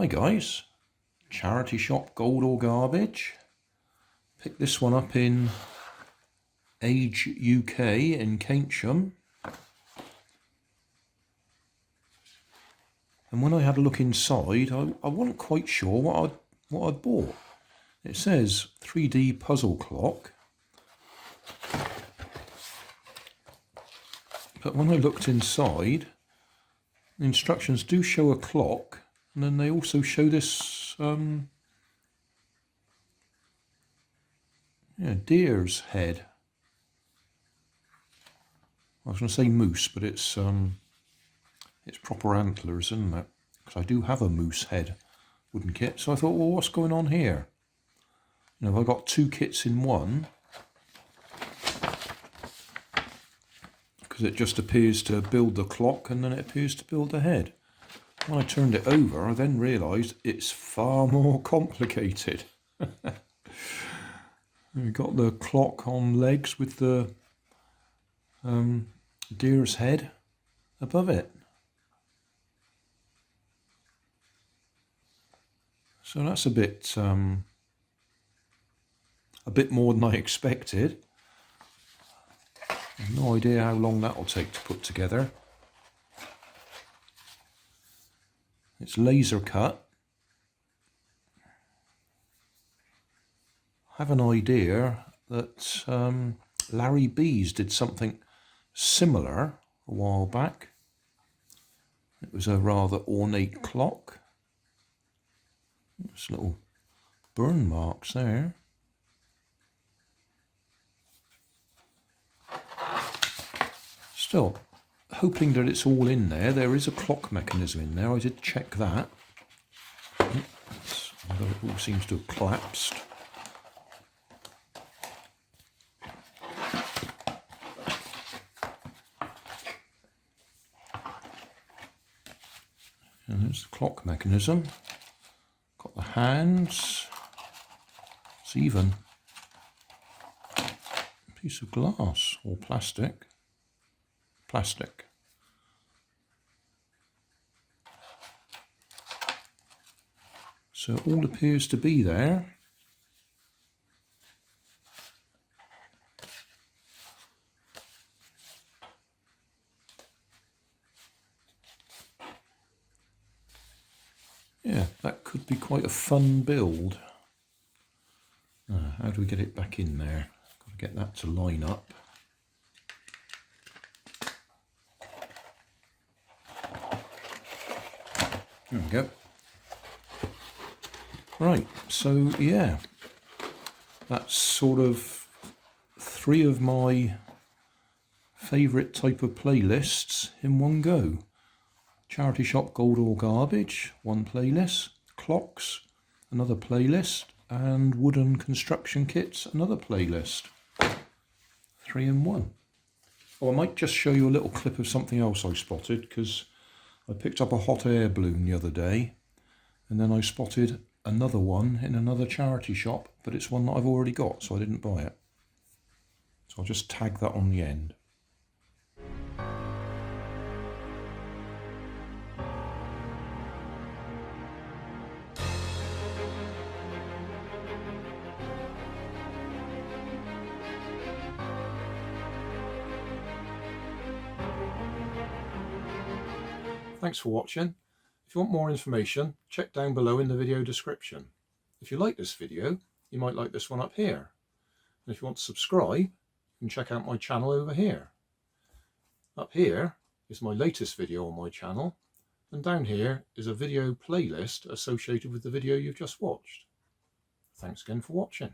Hi guys, charity shop Gold or Garbage. Picked this one up in Age UK in Keynsham. And when I had a look inside, I wasn't quite sure what I'd bought. It says 3D puzzle clock. But when I looked inside, the instructions do show a clock, and then they also show this deer's head. I was going to say moose, but it's proper antlers, isn't it? Because I do have a moose head wooden kit. So I thought, well, what's going on here? You know, I got two kits in one, because it just appears to build the clock and then it appears to build the head. When I turned it over, I then realised it's far more complicated. We've got the clock on legs with the deer's head above it. So that's a bit more than I expected. I've no idea how long that will take to put together. It's laser cut. I have an idea that Larry Bees did something similar a while back. It was a rather ornate clock. There's little burn marks there. Still, hoping that it's all in there. There is a clock mechanism in there. I did check that. Although it all seems to have collapsed. And there's the clock mechanism. Got the hands. It's even a piece of glass or plastic. Plastic. So it all appears to be there. Yeah, that could be quite a fun build. How do we get it back in there? Got to get that to line up. There we go. Right, so yeah, that's sort of three of my favourite type of playlists in one go. Charity shop Gold or Garbage, one playlist. Clocks, another playlist. And wooden construction kits, another playlist. 3 in 1. Oh, I might just show you a little clip of something else I spotted, because I picked up a hot air balloon the other day, and then I spotted another one in another charity shop, but it's one that I've already got, so I didn't buy it. So I'll just tag that on the end. Thanks for watching. If you want more information, check down below in the video description. If you like this video, you might like this one up here. And if you want to subscribe, you can check out my channel over here. Up here is my latest video on my channel, and down here is a video playlist associated with the video you've just watched. Thanks again for watching.